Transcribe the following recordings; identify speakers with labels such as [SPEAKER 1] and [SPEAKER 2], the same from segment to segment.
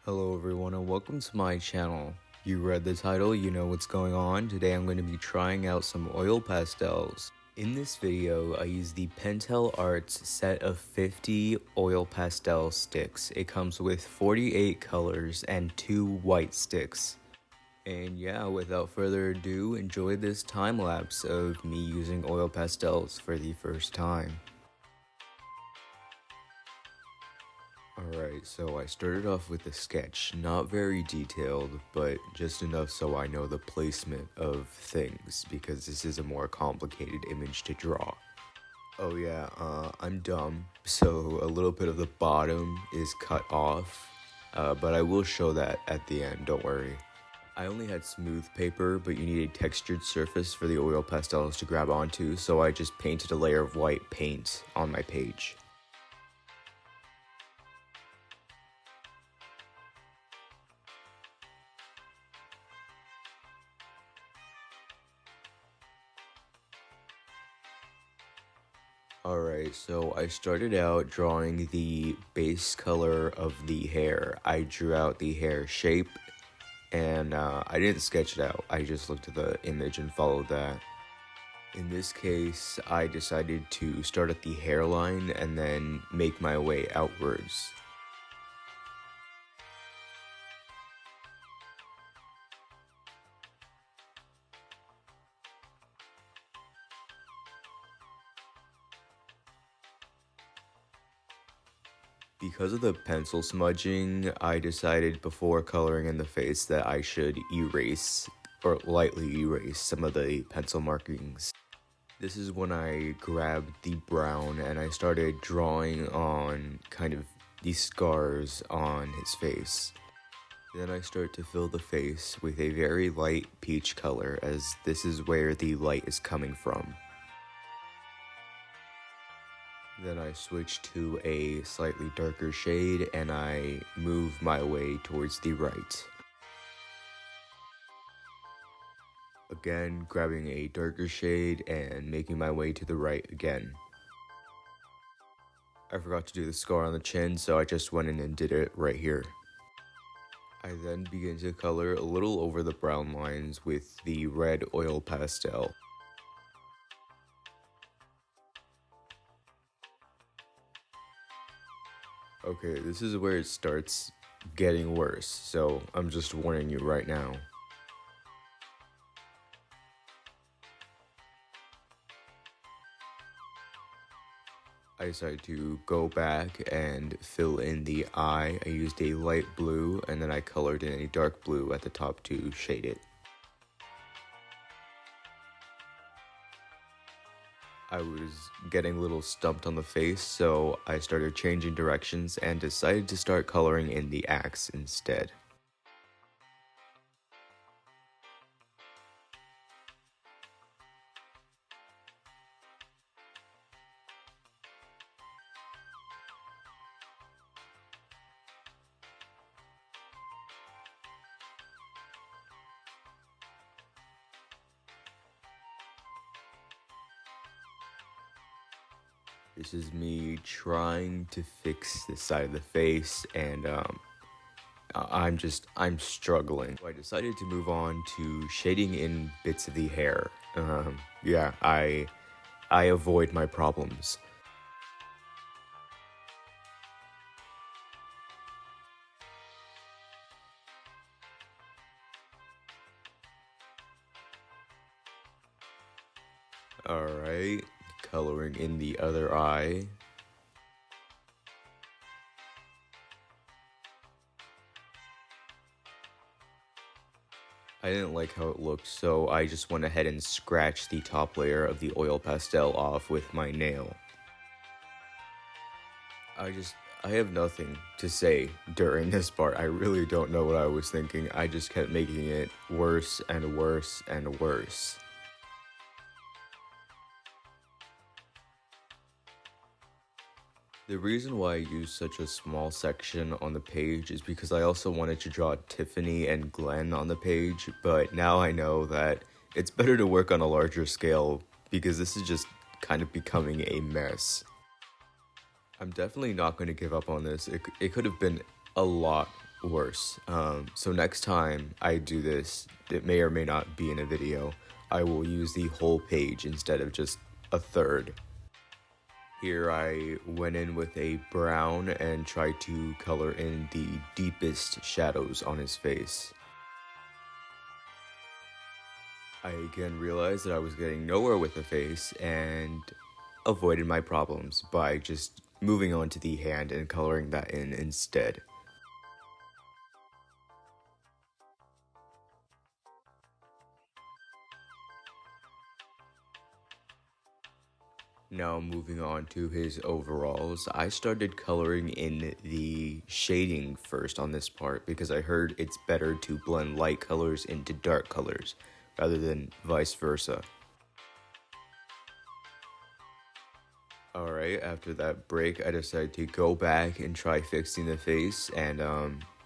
[SPEAKER 1] Hello everyone and welcome to my channel. You read the title, you know what's going on. Today I'm going to be trying out some oil pastels. In this video, I use the Pentel Arts set of 50 oil pastel sticks. It comes with 48 colors and 2 white sticks. And yeah, without further ado, enjoy this time lapse of me using oil pastels for the first time. Alright, so I started off with a sketch, not very detailed, but just enough so I know the placement of things, because this is a more complicated image to draw. Oh yeah, I'm dumb, so a little bit of the bottom is cut off, but I will show that at the end, don't worry. I only had smooth paper, but you need a textured surface for the oil pastels to grab onto, so I just painted a layer of white paint on my page. Alright, so I started out drawing the base color of the hair. I drew out the hair shape, and I didn't sketch it out. I just looked at the image and followed that. In this case, I decided to start at the hairline and then make my way outwards. Because of the pencil smudging, I decided before coloring in the face that I should erase, or lightly erase, some of the pencil markings. This is when I grabbed the brown and I started drawing on kind of these scars on his face. Then I start to fill the face with a very light peach color, as this is where the light is coming from. Then I switch to a slightly darker shade and I move my way towards the right. Again, grabbing a darker shade and making my way to the right again. I forgot to do the scar on the chin, so I just went in and did it right here. I then begin to color a little over the brown lines with the red oil pastel. Okay, this is where it starts getting worse, so I'm just warning you right now. I decided to go back and fill in the eye. I used a light blue and then I colored in a dark blue at the top to shade it. I was getting a little stumped on the face, so I started changing directions and decided to start coloring in the axe instead. This is me trying to fix this side of the face, and I'm struggling. So I decided to move on to shading in bits of the hair. Yeah, I avoid my problems. Alright, coloring in the other eye. I didn't like how it looked, so I just went ahead and scratched the top layer of the oil pastel off with my nail. I have nothing to say during this part. I really don't know what I was thinking. I just kept making it worse and worse and worse. The reason why I used such a small section on the page is because I also wanted to draw Tiffany and Glenn on the page, but now I know that it's better to work on a larger scale because this is just kind of becoming a mess. I'm definitely not going to give up on this. It could have been a lot worse. So next time I do this, it may or may not be in a video, I will use the whole page instead of just a third. Here I went in with a brown and tried to color in the deepest shadows on his face. I again realized that I was getting nowhere with the face and avoided my problems by just moving on to the hand and coloring that in instead. Now moving on to his overalls, I started coloring in the shading first on this part because I heard it's better to blend light colors into dark colors rather than vice versa. Alright, after that break, I decided to go back and try fixing the face, and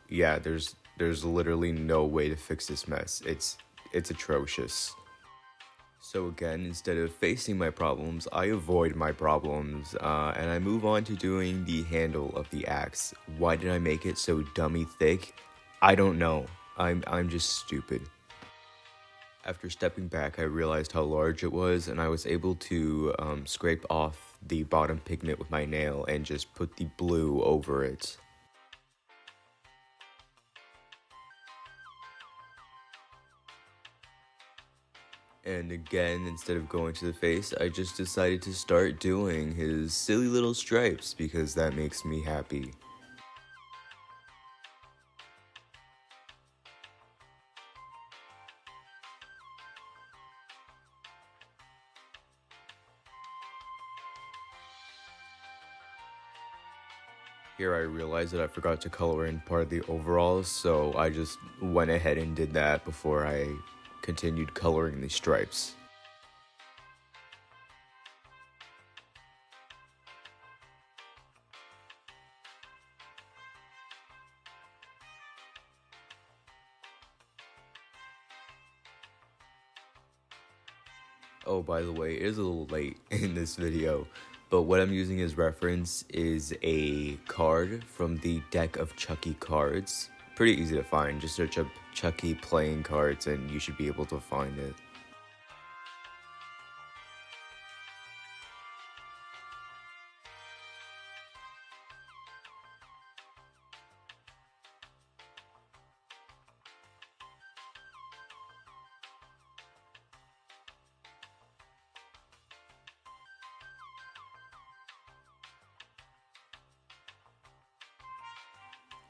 [SPEAKER 1] yeah, there's literally no way to fix this mess. It's atrocious. So again, instead of facing my problems, I avoid my problems, and I move on to doing the handle of the axe. Why did I make it so dummy thick? I don't know. I'm just stupid. After stepping back, I realized how large it was, and I was able to scrape off the bottom pigment with my nail and just put the blue over it. And again, instead of going to the face, I just decided to start doing his silly little stripes because that makes me happy. Here I realized that I forgot to color in part of the overalls, so I just went ahead and did that before I continued coloring the stripes. Oh, by the way, it is a little late in this video, but what I'm using as reference is a card from the deck of Chucky cards. Pretty easy to find, just search up Chucky playing cards and you should be able to find it.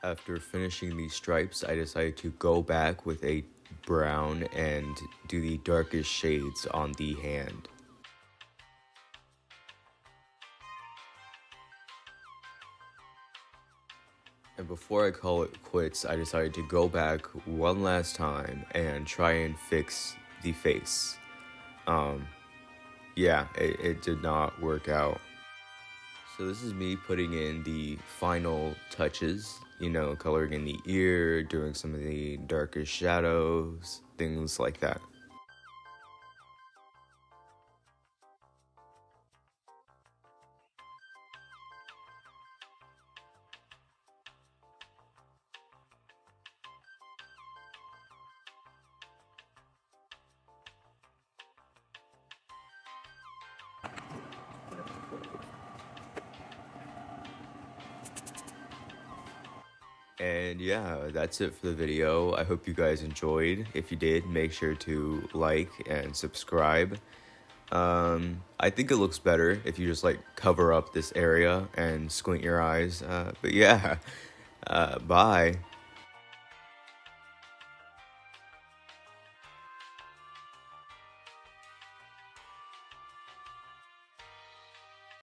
[SPEAKER 1] After finishing these stripes, I decided to go back with a brown and do the darkest shades on the hand. And before I call it quits, I decided to go back one last time and try and fix the face. Yeah, it did not work out. So this is me putting in the final touches, you know, coloring in the ear, doing some of the darkest shadows, things like that. And yeah, that's it for the video. I hope you guys enjoyed. If you did, make sure to like and subscribe. I think it looks better if you just like cover up this area and squint your eyes. But yeah, bye.